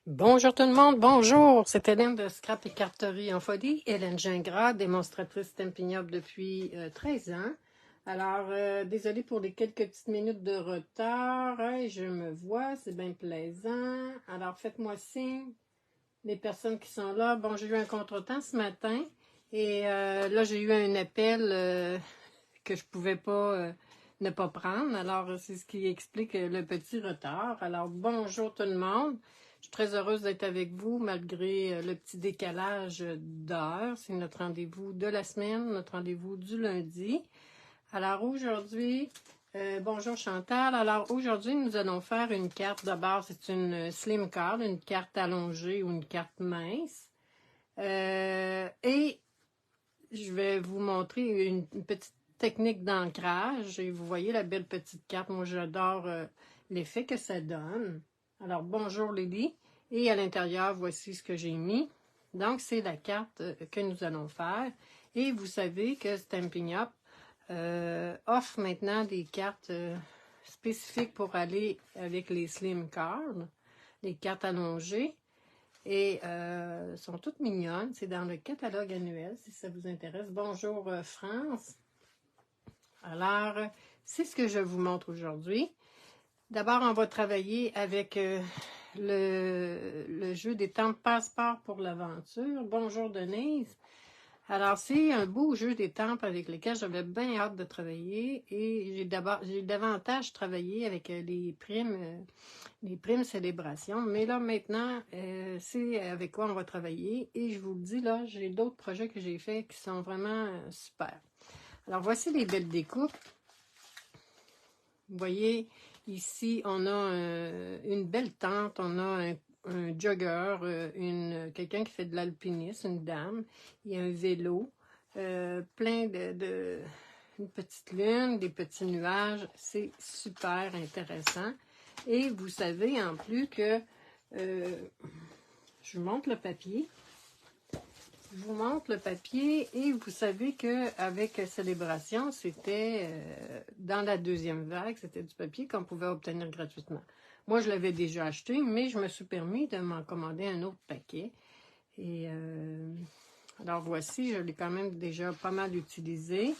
Bonjour tout le monde, bonjour! C'est Hélène de Scrap et Carterie en folie. Hélène Gingras, démonstratrice Stampin' Up depuis 13 ans. Alors, désolée pour les quelques petites minutes de retard. Hey, je me vois, c'est bien plaisant. Alors, faites-moi signe, les personnes qui sont là. Bon, j'ai eu un contretemps ce matin. Et là, j'ai eu un appel que je pouvais pas ne pas prendre. Alors, c'est ce qui explique le petit retard. Alors, bonjour tout le monde. Je suis très heureuse d'être avec vous malgré le petit décalage d'heure. C'est notre rendez-vous de la semaine, notre rendez-vous du lundi. Alors aujourd'hui, bonjour Chantal. Alors aujourd'hui, nous allons faire une carte. D'abord, c'est une slim card, une carte allongée ou une carte mince. Et je vais vous montrer une petite technique d'ancrage. Et vous voyez la belle petite carte. Moi, j'adore l'effet que ça donne. Alors, bonjour Lily. Et à l'intérieur, voici ce que j'ai mis. Donc, c'est la carte que nous allons faire. Et vous savez que Stampin' Up offre maintenant des cartes spécifiques pour aller avec les slim cards, les cartes allongées. Et sont toutes mignonnes. C'est dans le catalogue annuel, si ça vous intéresse. Bonjour France. Alors, c'est ce que je vous montre aujourd'hui. D'abord, on va travailler avec le jeu des temps passeport pour l'aventure. Bonjour Denise. Alors, c'est un beau jeu d'étampes avec lequel j'avais bien hâte de travailler et j'ai davantage travaillé avec les primes célébrations. Mais là, maintenant, c'est avec quoi on va travailler. Et je vous le dis, là, j'ai d'autres projets que j'ai faits qui sont vraiment super. Alors, voici les belles découpes. Vous voyez, ici, on a une belle tente, on a un jogger, quelqu'un qui fait de l'alpinisme, une dame, il y a un vélo, plein une petite lune, des petits nuages, c'est super intéressant. Et vous savez en plus que, je vous montre le papier, et vous savez qu'avec Célébration, c'était dans la deuxième vague, c'était du papier qu'on pouvait obtenir gratuitement. Moi, je l'avais déjà acheté, mais je me suis permis de m'en commander un autre paquet. Et alors voici, je l'ai quand même déjà pas mal utilisé.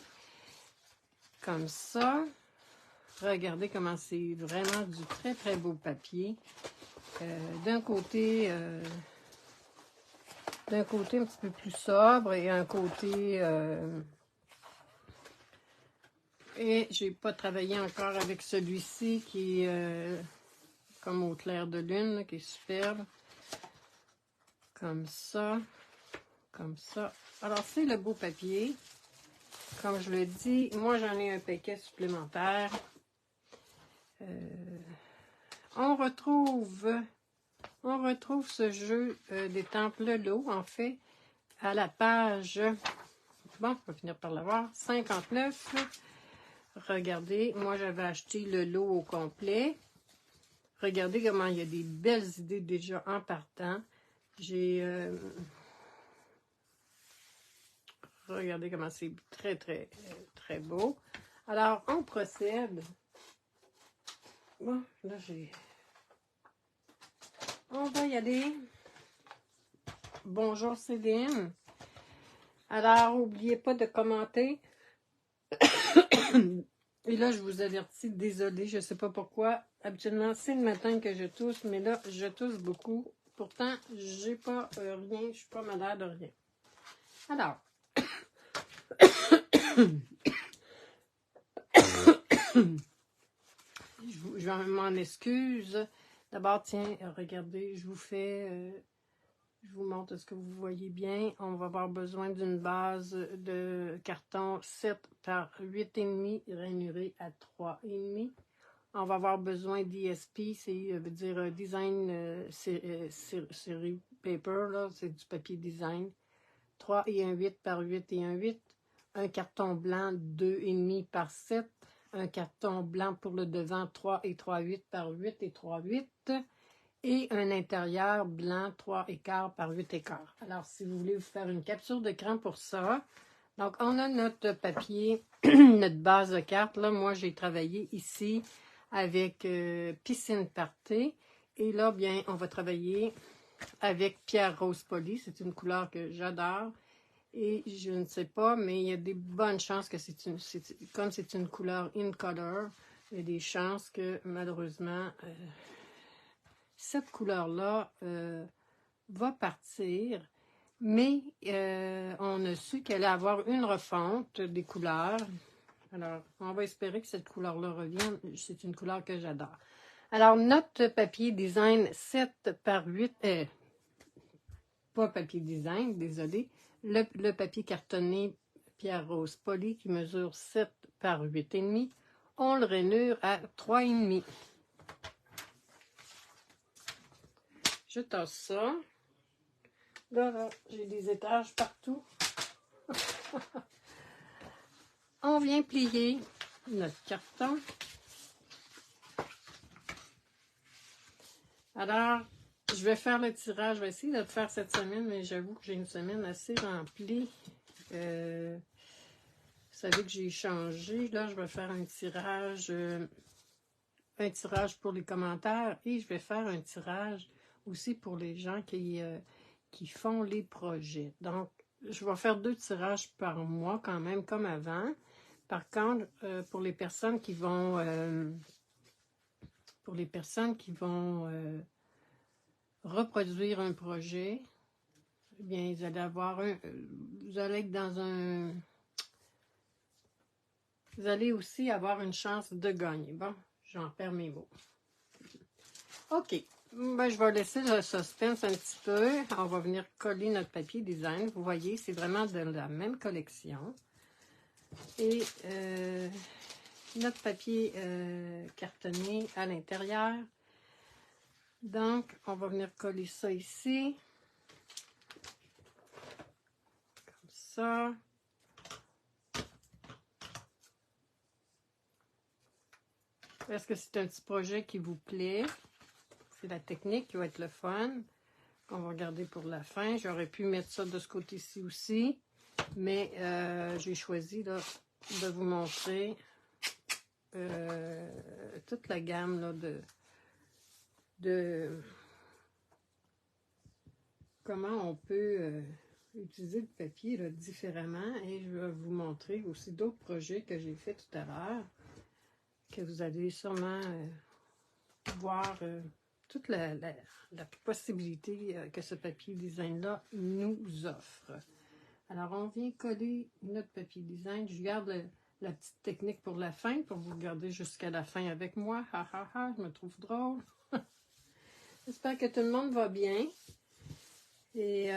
Comme ça. Regardez comment c'est vraiment du très très beau papier. D'un côté un petit peu plus sobre et un côté... et j'ai pas travaillé encore avec celui-ci qui est comme au clair de lune, là, qui est superbe. Comme ça. Comme ça. Alors, c'est le beau papier. Comme je le dis, moi, j'en ai un paquet supplémentaire. On retrouve ce jeu d'étampes Lelo, en fait, à la page, bon, on va finir par l'avoir, 59. Regardez, moi, j'avais acheté le lot au complet. Regardez comment il y a des belles idées déjà en partant. Regardez comment c'est très, très, très beau. Alors, on procède. Bon, là, on va y aller. Bonjour Céline. Alors, n'oubliez pas de commenter. Et là, je vous avertis, désolée, je ne sais pas pourquoi. Habituellement, c'est le matin que je tousse, mais là, je tousse beaucoup. Pourtant, j'ai pas rien, je suis pas malade de rien. Alors, je m'en excuse. D'abord, tiens, regardez, je vous montre ce que vous voyez bien. On va avoir besoin d'une base de carton 7 par 8,5 rainuré à 3,5. On va avoir besoin d'ISP, c'est veut dire Design Series Paper, là, c'est du papier design. 3 et 1 8 par 8 et 1 8. Un carton blanc 2,5 par 7. Un carton blanc pour le devant 3 et 3 8 par 8 et 3 8. Et un intérieur blanc 3 écarts par 8 écarts. Alors, si vous voulez vous faire une capture d'écran pour ça, donc on a notre papier, notre base de carte. Là, moi, j'ai travaillé ici avec Piscine Party Et là, bien, on va travailler avec Pierre Rose Poly. C'est une couleur que j'adore. Et je ne sais pas, mais il y a des bonnes chances que comme c'est une couleur in color, il y a des chances que malheureusement, cette couleur-là va partir. Mais on a su qu'elle allait avoir une refonte des couleurs. Alors, on va espérer que cette couleur-là revienne. C'est une couleur que j'adore. Alors, notre papier design 7 par 8, pas papier design, désolé, le papier cartonné Pierre Rose Poly qui mesure 7 par 8,5, on le rainure à 3,5. Je tasse ça. Là, j'ai des étages partout. On vient plier notre carton. Alors, je vais faire le tirage. Je vais essayer de le faire cette semaine, mais j'avoue que j'ai une semaine assez remplie. Vous savez que j'ai changé. Là, je vais faire un tirage pour les commentaires et je vais faire un tirage aussi pour les gens qui font les projets. Donc, je vais faire 2 tirages par mois quand même, comme avant. Par contre, pour les personnes qui vont reproduire un projet, eh bien, vous allez avoir vous allez être dans un... Vous allez aussi avoir une chance de gagner. Bon, j'en perds mes mots. OK. Ben, je vais laisser le suspense un petit peu. On va venir coller notre papier design. Vous voyez, c'est vraiment de la même collection. Et notre papier cartonné à l'intérieur. Donc, on va venir coller ça ici. Comme ça. Est-ce que c'est un petit projet qui vous plaît? C'est la technique qui va être le fun. On va regarder pour la fin. J'aurais pu mettre ça de ce côté-ci aussi. Mais j'ai choisi là, de vous montrer toute la gamme là, de comment on peut utiliser le papier là, différemment. Et je vais vous montrer aussi d'autres projets que j'ai fait tout à l'heure, que vous allez sûrement voir toute la possibilité que ce papier design-là nous offre. Alors, on vient coller notre papier design. Je garde la petite technique pour la fin, pour vous garder jusqu'à la fin avec moi. Ha, ha, ha, je me trouve drôle. J'espère que tout le monde va bien. Et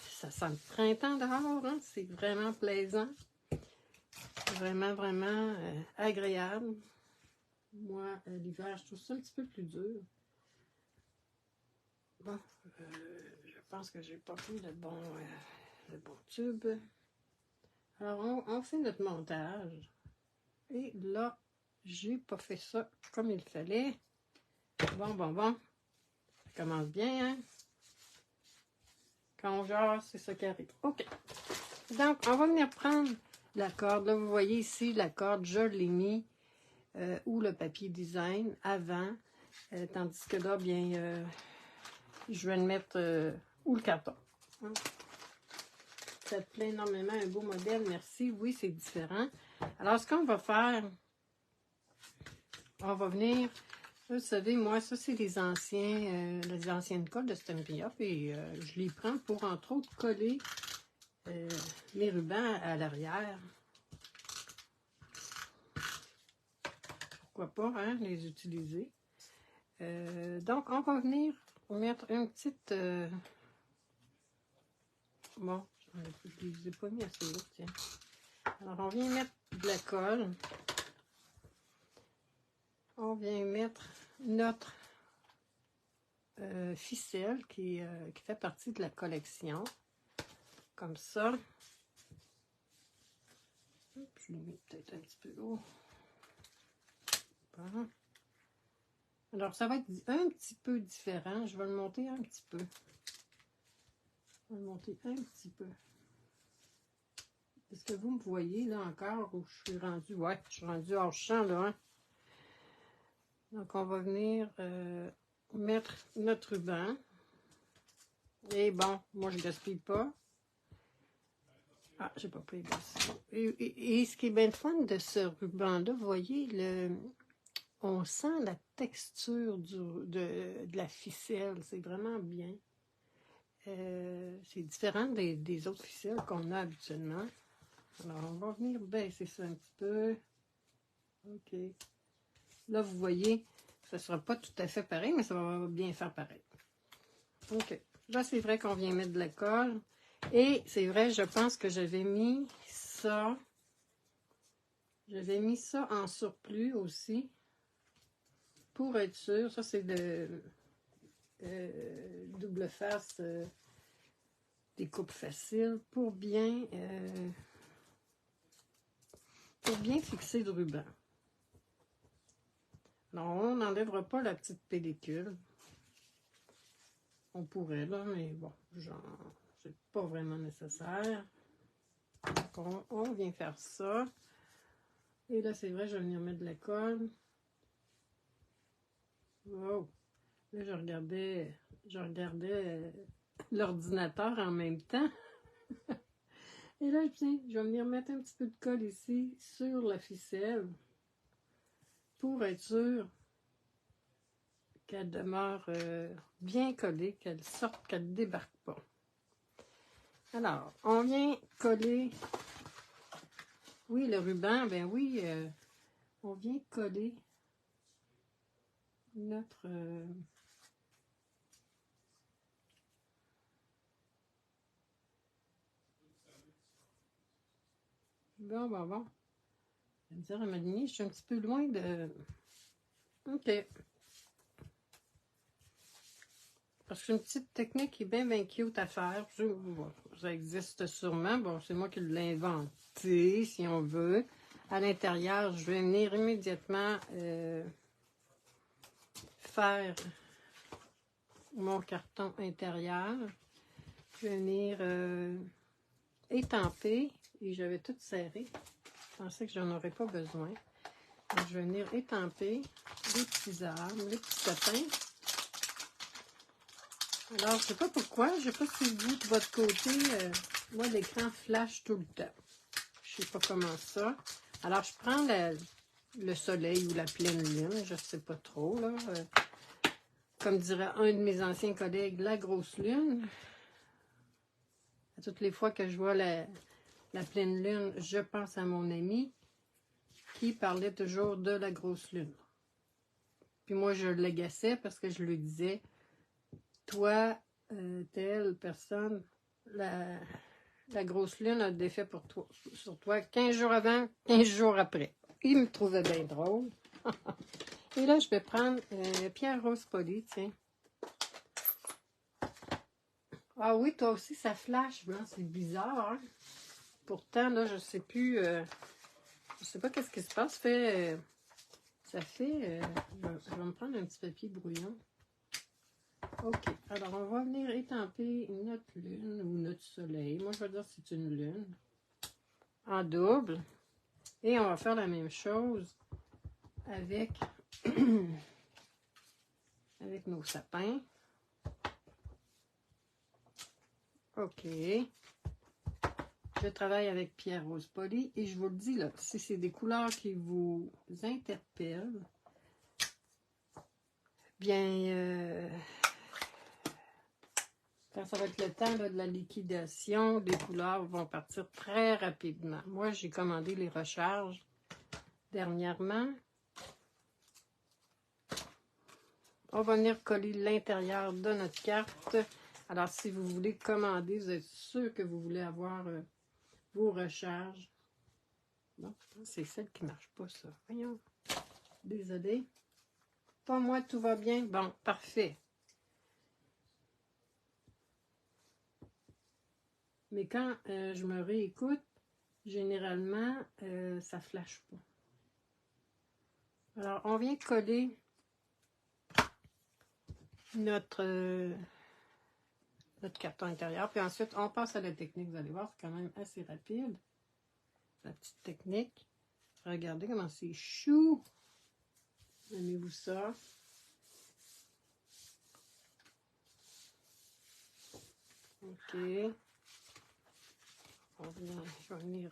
ça sent le printemps dehors, hein? C'est vraiment plaisant. Vraiment, vraiment agréable. Moi, l'hiver, je trouve ça un petit peu plus dur. Bon, je pense que j'ai pas pris le bon tube. Alors, on fait notre montage. Et là, j'ai pas fait ça comme il fallait. Bon. Ça commence bien, hein? Quand on jase, c'est ça qui arrive. OK. Donc, on va venir prendre la corde. Là, vous voyez ici, la corde, je l'ai mis ou le papier design avant. Tandis que là, bien, je vais le mettre où le carton. Hein? Ça te plaît énormément, un beau modèle, merci. Oui, c'est différent. Alors, ce qu'on va faire, on va venir, vous savez, moi, ça, c'est les anciennes colles de Stampin' Up et je les prends pour, entre autres, coller mes rubans à l'arrière. Pourquoi pas, hein, les utiliser. Donc, on va venir mettre une petite... bon, je ne les ai pas mis assez haut, tiens. Alors, on vient mettre de la colle. On vient mettre notre ficelle qui fait partie de la collection. Comme ça. Je l'ai mis peut-être un petit peu haut. Voilà. Alors, ça va être un petit peu différent. Je vais le monter un petit peu. Je vais le monter un petit peu. Est-ce que vous me voyez là encore où je suis rendue? Ouais, je suis rendue hors champ là. Hein? Donc, on va venir mettre notre ruban. Et bon, moi je gaspille pas. Ah, j'ai pas pris et ce qui est bien le fun de ce ruban-là, vous voyez, on sent la texture de la ficelle. C'est vraiment bien. C'est différent des autres ficelles qu'on a habituellement. Alors, on va venir baisser ça un petit peu. OK. Là, vous voyez, ça ne sera pas tout à fait pareil, mais ça va bien faire pareil. OK. Là, c'est vrai qu'on vient mettre de la colle. Et c'est vrai, je pense que j'avais mis ça. J'avais mis ça en surplus aussi. Pour être sûr. Ça, c'est de double face des coupes faciles. Pour bien fixer le ruban. Non, on n'enlèvera pas la petite pellicule. On pourrait, là, mais bon, genre, c'est pas vraiment nécessaire. Donc, on vient faire ça. Et là, c'est vrai, je vais venir mettre de la colle. Wow! Là, je regardais l'ordinateur en même temps. Et là, tiens, je vais venir mettre un petit peu de colle ici sur la ficelle pour être sûr qu'elle demeure bien collée, qu'elle sorte, qu'elle ne débarque pas. Alors, on vient coller, oui, le ruban, ben oui, on vient coller notre... Bon. Je vais me dire à m'aligner, je suis un petit peu loin de... OK. Parce que c'est une petite technique qui est bien cute à faire. Ça existe sûrement. Bon, c'est moi qui l'ai inventé, si on veut. À l'intérieur, je vais venir immédiatement faire mon carton intérieur. Je vais venir étamper. Et j'avais tout serré. Je pensais que j'en aurais pas besoin. Donc, je vais venir étamper les petits arbres, les petits sapins. Alors, je sais pas pourquoi. Je sais pas si vous, de votre côté, moi, l'écran flash tout le temps. Je sais pas comment ça. Alors, je prends le soleil ou la pleine lune, je sais pas trop, là. Comme dirait un de mes anciens collègues, la grosse lune. À toutes les fois que je vois la pleine lune, je pense à mon ami qui parlait toujours de la grosse lune. Puis moi, je l'agaçais parce que je lui disais, toi, telle personne, la grosse lune a des effets pour toi, sur toi 15 jours avant, 15 jours après. Il me trouvait bien drôle. Et là, je vais prendre Pierre Rose Poli, tiens. Ah oui, toi aussi, ça flash, blanc, c'est bizarre, hein? Pourtant, là, je sais plus, je sais pas qu'est-ce qui se passe. Je vais me prendre un petit papier brouillon. OK, alors on va venir étamper notre lune ou notre soleil. Moi, je vais dire que c'est une lune en double. Et on va faire la même chose avec, avec nos sapins. OK. Je travaille avec Pierre Rose Poli et je vous le dis, là, si c'est des couleurs qui vous interpellent, bien, quand ça va être le temps là, de la liquidation, les couleurs vont partir très rapidement. Moi, j'ai commandé les recharges dernièrement. On va venir coller l'intérieur de notre carte. Alors, si vous voulez commander, vous êtes sûr que vous voulez avoir vos recharges. Bon, c'est celle qui ne marche pas, ça. Voyons. Désolée. Pas moi, tout va bien. Bon, parfait. Mais quand je me réécoute, généralement, ça ne flash pas. Alors, on vient coller notre carton intérieur. Puis ensuite, on passe à la technique. Vous allez voir, c'est quand même assez rapide. La petite technique. Regardez comment c'est chou. Aimez-vous ça? OK. Je vais venir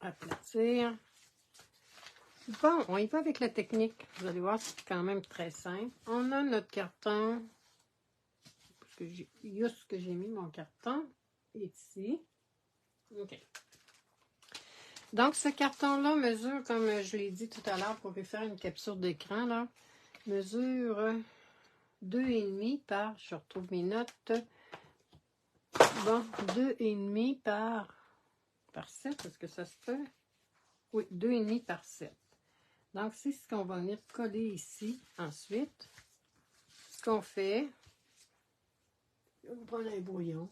aplatir. Bon, on y va avec la technique. Vous allez voir, c'est quand même très simple. On a notre carton. Juste que j'ai mis mon carton ici. OK. Donc, ce carton-là mesure, comme je l'ai dit tout à l'heure pour lui faire une capture d'écran, là, mesure 2,5 par, je retrouve mes notes, bon, 2,5 par 7, est-ce que ça se peut? Oui, 2,5 par 7. Donc, c'est ce qu'on va venir coller ici. Ensuite, ce qu'on fait, je vais prendre un brouillon.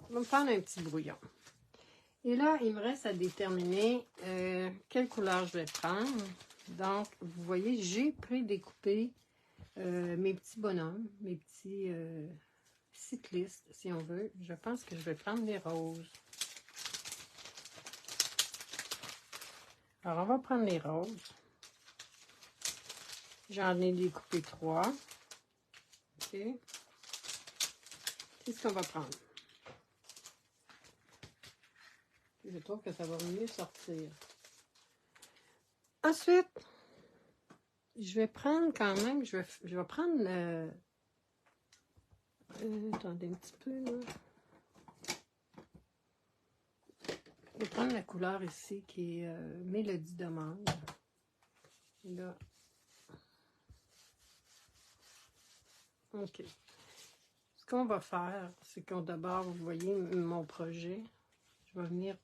Je vais me prendre un petit brouillon. Et là, il me reste à déterminer quelle couleur je vais prendre. Donc, vous voyez, j'ai prédécoupé mes petits bonhommes, mes petits cyclistes, si on veut. Je pense que je vais prendre les roses. Alors, on va prendre les roses. J'en ai découpé 3. OK. C'est ce qu'on va prendre. Je trouve que ça va mieux sortir. Ensuite, je vais prendre quand même, je vais prendre le... attendez un petit peu, là. Je vais prendre la couleur ici qui est Mélodie de mangue. Là. OK. Ce qu'on va faire, c'est qu'on d'abord, vous voyez mon projet, je vais venir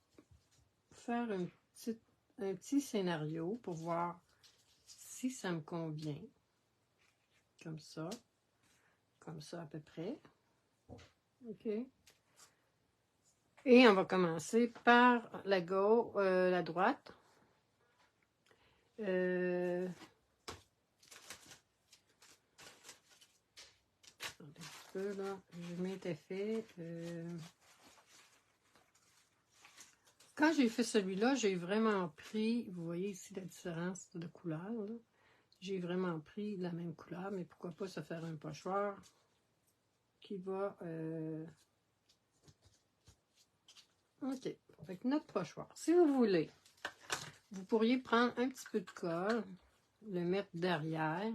faire un petit scénario pour voir si ça me convient. Comme ça à peu près. OK. Et on va commencer par la gauche, la droite. Un petit peu là, je m'étais fait. Quand j'ai fait celui-là, j'ai vraiment pris, vous voyez ici la différence de couleur. J'ai vraiment pris la même couleur, mais pourquoi pas se faire un pochoir qui va... OK. Avec notre pochoir. Si vous voulez, vous pourriez prendre un petit peu de colle, le mettre derrière,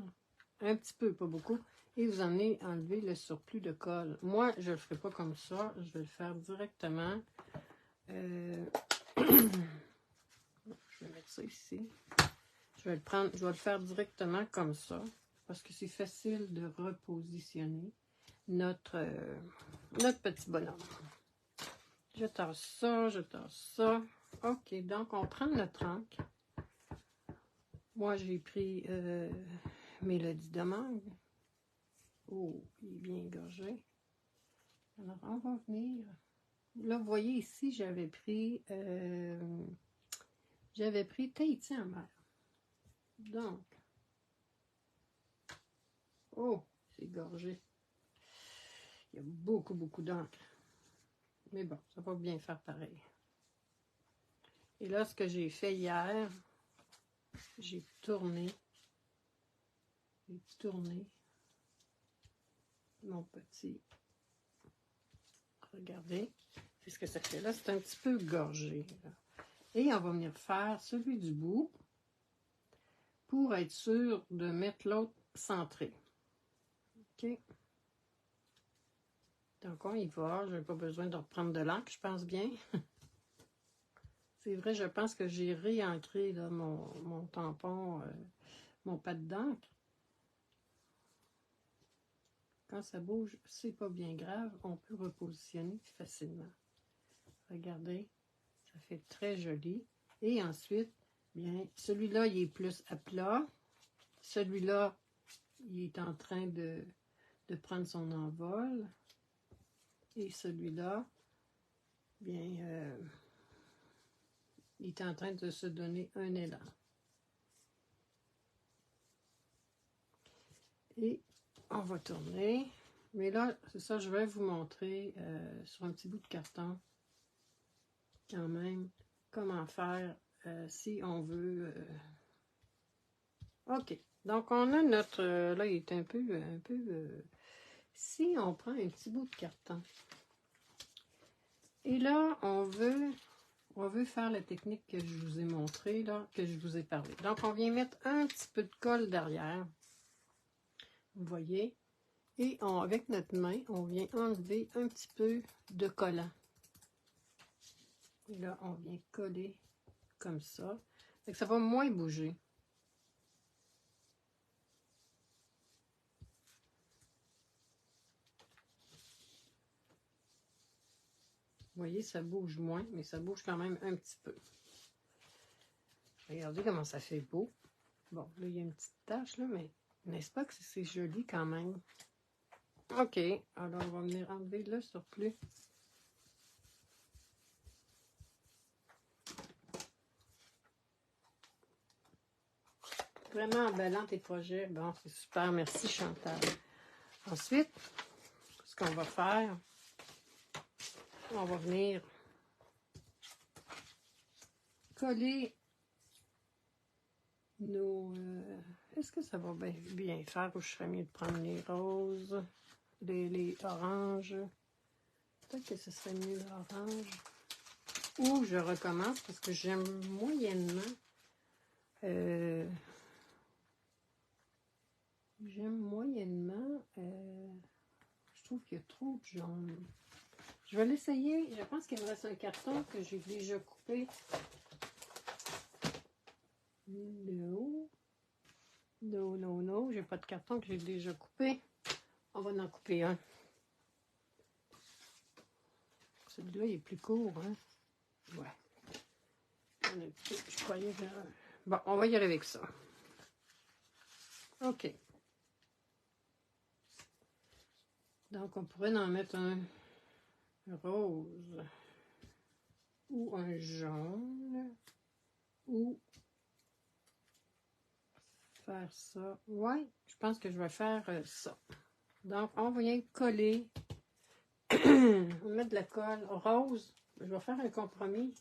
un petit peu, pas beaucoup, et vous enlever le surplus de colle. Moi, je ne le ferai pas comme ça, je vais le faire directement. Je vais mettre ça ici. Je vais le faire directement comme ça, parce que c'est facile de repositionner notre petit bonhomme. Je tasse ça, je tasse ça. OK, donc on prend notre encre. Moi, j'ai pris Mélodie de mangue. Oh, il est bien gorgé. Alors, on va venir. Là, vous voyez ici, j'avais pris Tahiti en mer. Donc, oh, c'est gorgé. Il y a beaucoup, beaucoup d'encre. Mais bon, ça va bien faire pareil. Et là, ce que j'ai fait hier, j'ai tourné mon petit. Regardez, c'est ce que ça fait là. C'est un petit peu gorgé. Là. Et on va venir faire celui du bout pour être sûr de mettre l'autre centré. OK. Donc, on y va. Je n'ai pas besoin de reprendre de l'encre, je pense bien. C'est vrai, je pense que j'ai réancré là, mon tampon, mon pad d'encre. Quand ça bouge, c'est pas bien grave. On peut repositionner facilement. Regardez, ça fait très joli. Et ensuite, bien, celui-là, il est plus à plat. Celui-là, il est en train de prendre son envol. Et celui-là, bien, il est en train de se donner un élan. Et on va tourner. Mais là, c'est ça, je vais vous montrer sur un petit bout de carton, quand même, comment faire si on veut... OK. Donc, on a notre... là, il est un peu... si on prend un petit bout de carton, et là, on veut faire la technique que je vous ai montrée, là, que je vous ai parlé. Donc, on vient mettre un petit peu de colle derrière. Vous voyez? Et avec notre main, on vient enlever un petit peu de collant. Et là, on vient coller comme ça. Fait que ça va moins bouger. Vous voyez, ça bouge moins, mais ça bouge quand même un petit peu. Regardez comment ça fait beau. Bon, là, il y a une petite tache, là, mais n'est-ce pas que c'est joli quand même? OK, alors on va venir enlever le surplus. Vraiment emballant tes projets. Bon, c'est super. Merci, Chantal. Ensuite, ce qu'on va faire, on va venir coller nos... est-ce que ça va bien faire ou je serais mieux de prendre les roses, les oranges? Peut-être que ce serait mieux l'orange. Ou je recommence parce que j'aime moyennement... je trouve qu'il y a trop de jaune. Je vais l'essayer. Je pense qu'il me reste un carton que j'ai déjà coupé. Non. Non, non, non. J'ai pas de carton que j'ai déjà coupé. On va en couper un. Celui-là, il est plus court, hein? Ouais. Je croyais que... Bon, on va y aller avec ça. OK. Donc, on pourrait en mettre un rose ou un jaune ou faire ça. Ouais, je pense que je vais faire ça. Donc, on vient coller. On va mettre de la colle rose. Je vais faire un compromis.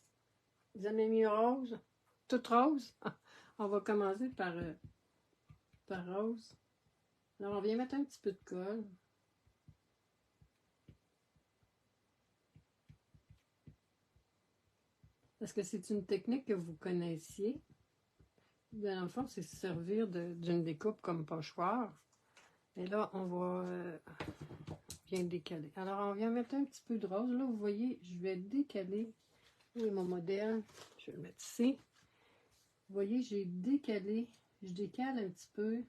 Vous aimez mieux rose? Toute rose? On va commencer par rose. Alors, on vient mettre un petit peu de colle. Parce que c'est une technique que vous connaissiez. Dans le fond, c'est se servir d'une découpe comme pochoir. Et là, on va bien décaler. Alors, on vient mettre un petit peu de rose. Là, vous voyez, je vais décaler. Où est mon modèle? Je vais le mettre ici. Vous voyez, j'ai décalé. Je décale un petit peu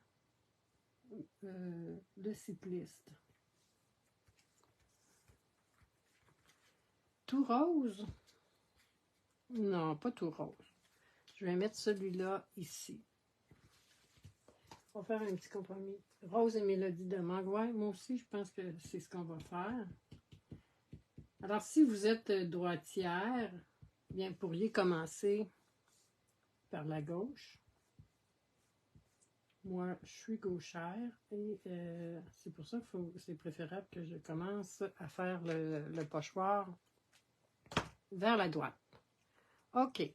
le cycliste. Tout rose? Non, pas tout rose. Je vais mettre celui-là ici. On va faire un petit compromis. Rose et mélodie de mangue. Ouais, moi aussi, je pense que c'est ce qu'on va faire. Alors, si vous êtes droitière, bien, vous pourriez commencer par la gauche. Moi, je suis gauchère et c'est pour ça que c'est préférable que je commence à faire le pochoir vers la droite. OK.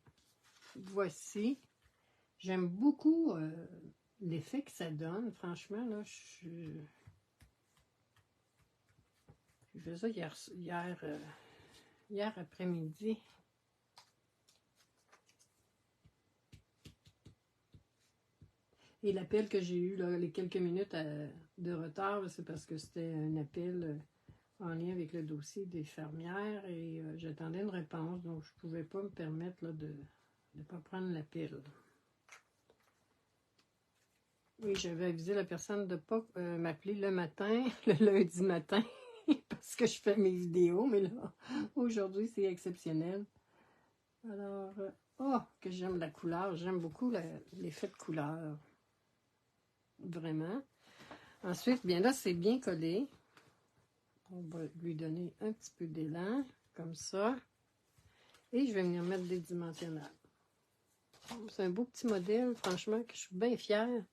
Voici. J'aime beaucoup l'effet que ça donne. Franchement, là, je faisais ça hier après-midi. Et l'appel que j'ai eu, là, les quelques minutes de retard, c'est parce que c'était un appel en lien avec le dossier des fermières et j'attendais une réponse, donc je ne pouvais pas me permettre là, de ne pas prendre l'appel. Oui, j'avais avisé la personne de ne pas m'appeler le matin, le lundi matin, parce que je fais mes vidéos, mais là, aujourd'hui, c'est exceptionnel. Alors, oh, que j'aime la couleur, j'aime beaucoup l'effet de couleur. Vraiment. Ensuite, bien là, c'est bien collé. On va lui donner un petit peu d'élan, comme ça. Et je vais venir mettre des dimensionnels. C'est un beau petit modèle, franchement, que je suis bien fière.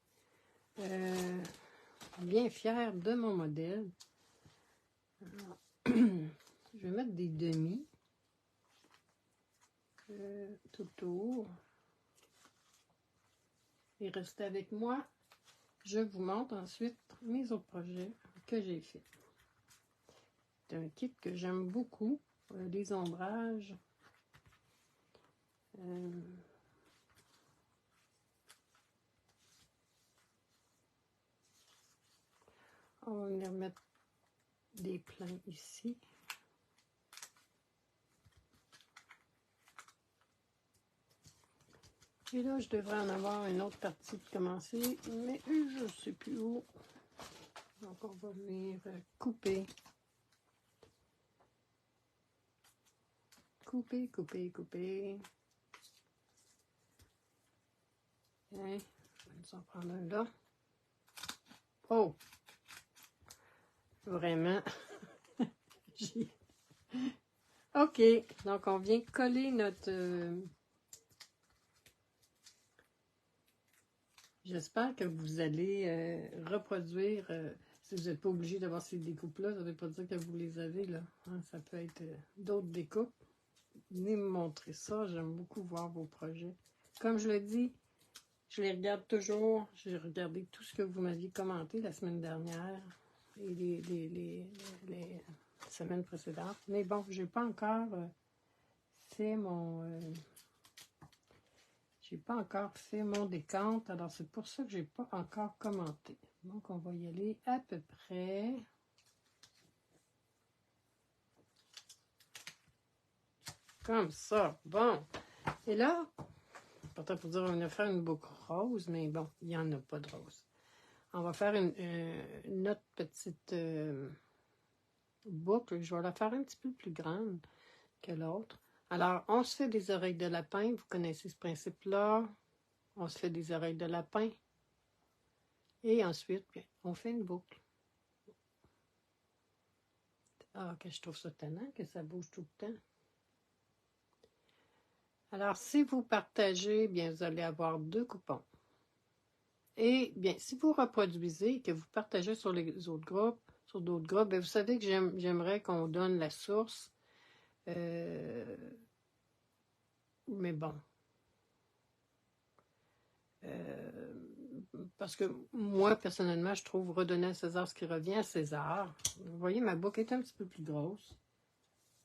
Bien fière de mon modèle. Alors, je vais mettre des demi tout autour. et restez avec moi. Je vous montre ensuite mes autres projets que j'ai fait. C'est un kit que j'aime beaucoup, des ombrages. On va venir mettre des plants ici. Et là, je devrais en avoir une autre partie de commencer, mais je ne sais plus où. Donc, on va venir couper. Couper, couper, couper. Hein? On va s'en prendre un là. Oh! Vraiment. OK. Donc, on vient coller notre... J'espère que vous allez reproduire... si vous n'êtes pas obligé d'avoir ces découpes-là, ça ne veut pas dire que vous les avez, là. Hein, ça peut être d'autres découpes. Venez me montrer ça. J'aime beaucoup voir vos projets. Comme je le dis, je les regarde toujours. J'ai regardé tout ce que vous m'aviez commenté la semaine dernière et les semaines précédentes. Mais bon, je n'ai pas encore fait mon... j'ai pas encore fait mon décompte, alors c'est pour ça que j'ai pas encore commenté. Donc, on va y aller à peu près. Comme ça. Bon. Et là, peut-être pour dire on va faire une boucle rose, mais bon, il n'y en a pas de rose. On va faire une autre petite boucle. Je vais la faire un petit peu plus grande que l'autre. Alors, on se fait des oreilles de lapin. Vous connaissez ce principe-là. On se fait des oreilles de lapin. Et ensuite, bien, on fait une boucle. Ah, que je trouve ça tannant, que ça bouge tout le temps. Alors, si vous partagez, bien, vous allez avoir 2 coupons. Et bien, si vous reproduisez, que vous partagez sur les autres groupes, sur d'autres groupes, bien, vous savez que j'aimerais qu'on donne la source. Mais bon. Parce que moi, personnellement, je trouve redonner à César ce qui revient à César. Vous voyez, ma boucle est un petit peu plus grosse.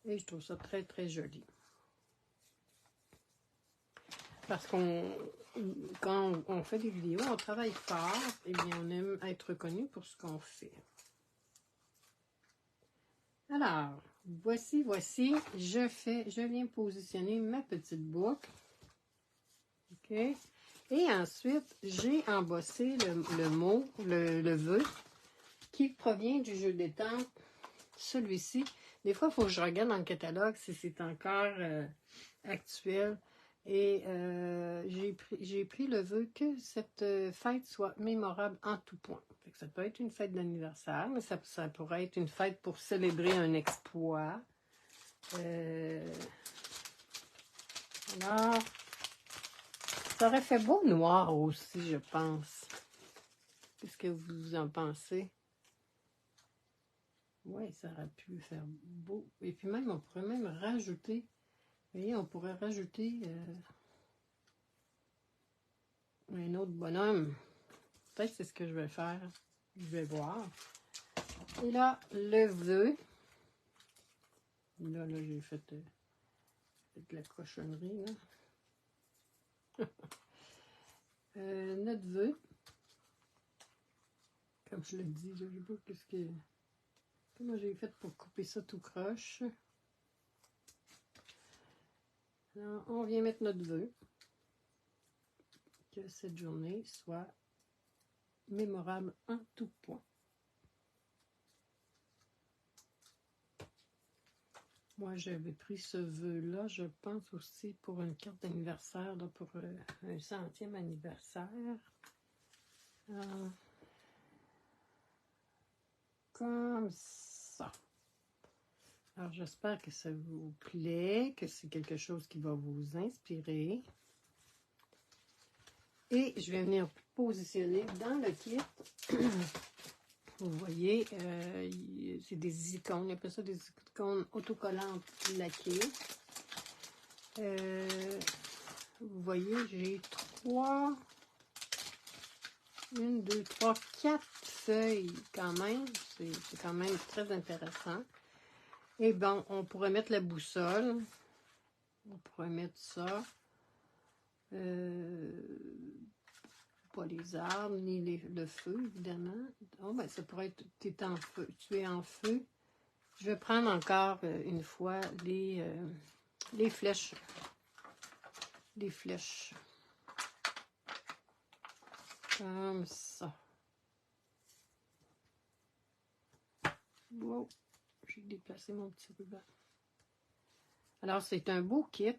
Et je trouve ça très, très joli. Parce quand on fait des vidéos, on travaille fort, et bien on aime être reconnu pour ce qu'on fait. Alors, voici, je viens positionner ma petite boucle. OK? Et ensuite, j'ai embossé le mot, le vœu, qui provient du jeu détente, celui-ci. Des fois, il faut que je regarde dans le catalogue si c'est encore actuel. Et j'ai pris le vœu que cette fête soit mémorable en tout point. Fait que ça peut être une fête d'anniversaire, mais ça pourrait être une fête pour célébrer un exploit. Alors, ça aurait fait beau noir aussi, je pense. Qu'est-ce que vous en pensez? Oui, ça aurait pu faire beau. Et puis même, on pourrait même rajouter... Vous voyez, on pourrait rajouter un autre bonhomme. Peut-être que c'est ce que je vais faire. Je vais voir. Et là, le vœu. Là j'ai fait de la cochonnerie. Là. Notre vœu. Comme je le dis, je ne sais pas qu'est-ce que... Comment j'ai fait pour couper ça tout croche. Alors, on vient mettre notre vœu. Que cette journée soit mémorable en tout point. Moi, j'avais pris ce vœu-là, je pense aussi pour une carte d'anniversaire, pour un 100e anniversaire. Comme ça. Alors, j'espère que ça vous plaît, que c'est quelque chose qui va vous inspirer. Et je vais venir positionner dans le kit. Vous voyez, c'est des icônes, on appelle ça des icônes autocollantes laquées. Vous voyez, j'ai 3 Une, deux, trois, quatre feuilles quand même. C'est quand même très intéressant. Et bon, on pourrait mettre la boussole. On pourrait mettre ça. Pas les arbres, ni le feu, évidemment. Oh, ben, ça pourrait être tu es en feu. Je vais prendre encore une fois les flèches. Les flèches. Comme ça. Wow, j'ai déplacé mon petit ruban. Alors, c'est un beau kit.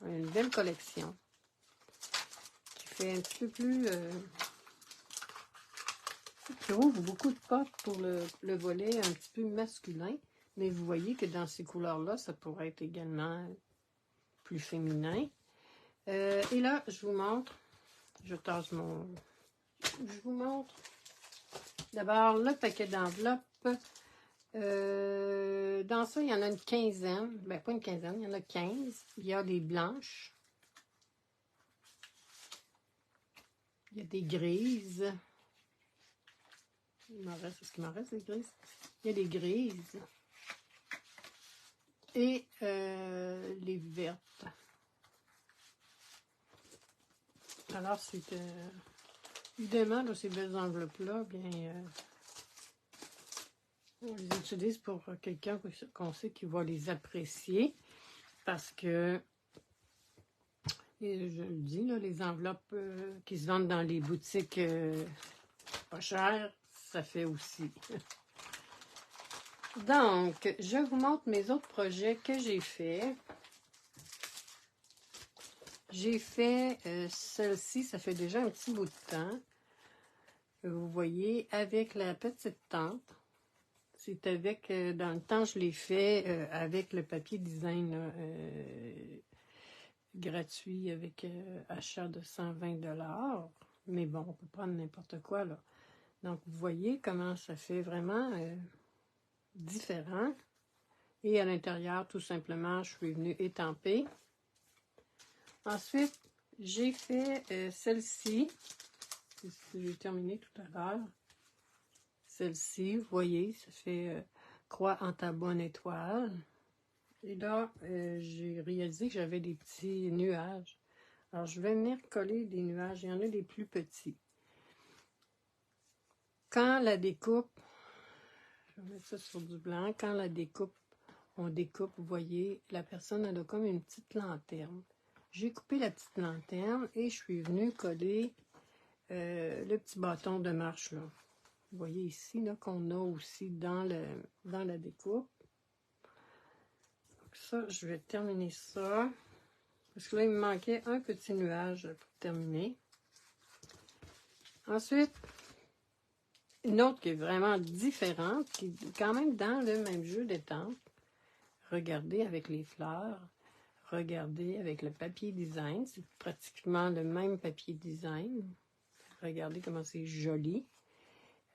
Une belle collection. Qui fait un petit peu plus... qui ouvre beaucoup de portes pour le volet un petit peu masculin. Mais vous voyez que dans ces couleurs-là, ça pourrait être également plus féminin. Et là, je vous montre. Je tasse mon... Je vous montre d'abord le paquet d'enveloppes. Dans ça, il y en a une quinzaine. Ben, pas une quinzaine, il y en a 15. Il y a des blanches. Il y a des grises. Est-ce qu'il m'en reste des grises? Il y a des grises. Et les vertes. Alors, c'est... évidemment, là, ces belles enveloppes-là, bien... on les utilise pour quelqu'un qu'on sait qui va les apprécier. Parce que... Et je le dis, là, les enveloppes qui se vendent dans les boutiques pas chères, ça fait aussi. Donc, je vous montre mes autres projets que j'ai faits. J'ai fait celle-ci, ça fait déjà un petit bout de temps. Vous voyez, avec la petite tente. C'est avec, dans le temps, je l'ai fait avec le papier design là, gratuit avec achat de 120 $. Mais bon, on peut prendre n'importe quoi, là. Donc, vous voyez comment ça fait vraiment différent. Et à l'intérieur, tout simplement, je suis venue étamper. Ensuite, j'ai fait celle-ci. J'ai terminé tout à l'heure. Celle-ci, vous voyez, ça fait croix en ta bonne étoile. Et là, j'ai réalisé que j'avais des petits nuages. Alors, je vais venir coller des nuages. Il y en a des plus petits. Quand la découpe, je vais mettre ça sur du blanc. Quand la découpe, on découpe, vous voyez, la personne, elle a comme une petite lanterne. J'ai coupé la petite lanterne et je suis venue coller le petit bâton de marche, là. Vous voyez ici, là, qu'on a aussi dans la découpe. Donc ça, je vais terminer ça. Parce que là, il me manquait un petit nuage pour terminer. Ensuite, une autre qui est vraiment différente, qui est quand même dans le même jeu d'étampes. Regardez avec les fleurs. Regardez avec le papier design. C'est pratiquement le même papier design. Regardez comment c'est joli.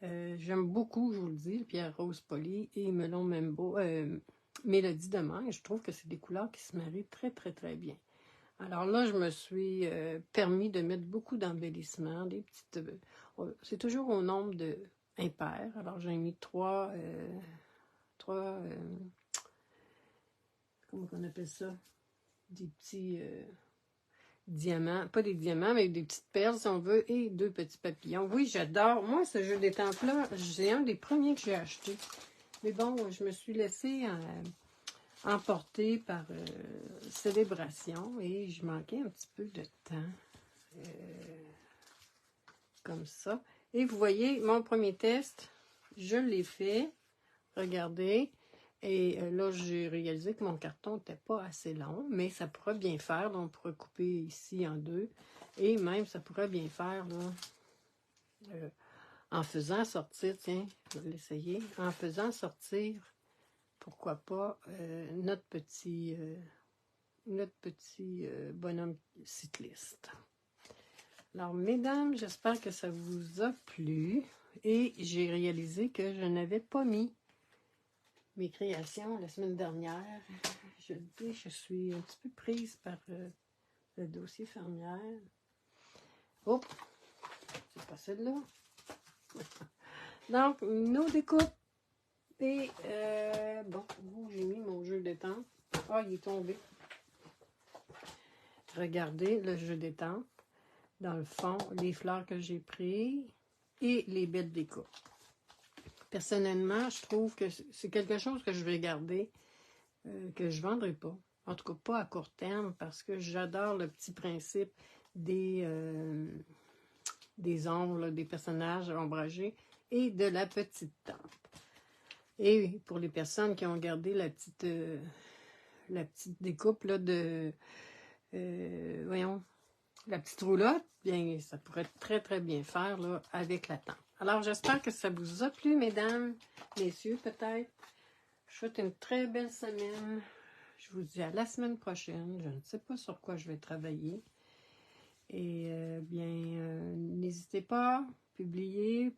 J'aime beaucoup, je vous le dis, le pierre rose poli et melon membo, mélodie de main. Je trouve que c'est des couleurs qui se marient très, très, très bien. Alors là, je me suis permis de mettre beaucoup d'embellissements, des petites... c'est toujours au nombre de impair. Alors, j'ai mis trois comment on appelle ça? Des petits... diamants, pas des diamants, mais des petites perles, si on veut, et 2 petits papillons. Oui, j'adore. Moi, ce jeu d'étampes-là, c'est un des premiers que j'ai acheté. Mais bon, je me suis laissée emporter par Célébration et je manquais un petit peu de temps. Comme ça. Et vous voyez, mon premier test, je l'ai fait. Regardez. Et là, j'ai réalisé que mon carton n'était pas assez long, mais ça pourrait bien faire. Donc, on pourrait couper ici en 2. Et même, ça pourrait bien faire, là, en faisant sortir, tiens, je vais l'essayer, en faisant sortir, pourquoi pas, notre petit bonhomme cycliste. Alors, mesdames, j'espère que ça vous a plu. Et j'ai réalisé que je n'avais pas mis mes créations la semaine dernière. Je le dis, je suis un petit peu prise par le dossier fermière. Oh! c'est pas celle-là. Donc, nos découpes. Et, bon, où j'ai mis mon jeu d'étampe? Ah, il est tombé. Regardez le jeu d'étampe. Dans le fond, les fleurs que j'ai prises et les belles découpes. Personnellement, je trouve que c'est quelque chose que je vais garder, que je ne vendrai pas. En tout cas, pas à court terme, parce que j'adore le petit principe des ombres, là, des personnages ombragés et de la petite tempe. Et pour les personnes qui ont gardé la petite découpe là, voyons, la petite roulotte, bien, ça pourrait très, très bien faire là, avec la tempe. Alors, j'espère que ça vous a plu, mesdames, messieurs, peut-être. Je vous souhaite une très belle semaine. Je vous dis à la semaine prochaine. Je ne sais pas sur quoi je vais travailler. Et n'hésitez pas, publiez,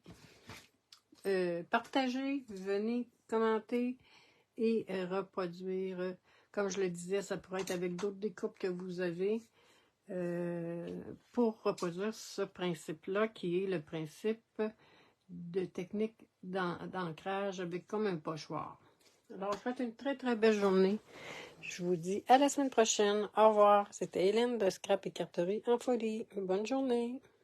partagez, venez commenter et reproduire. Comme je le disais, ça pourrait être avec d'autres découpes que vous avez pour reproduire ce principe-là qui est le principe de technique d'ancrage avec comme un pochoir. Alors, je vous souhaite une très, très belle journée. Je vous dis à la semaine prochaine. Au revoir. C'était Hélène de Scrap et Carterie en folie. Bonne journée.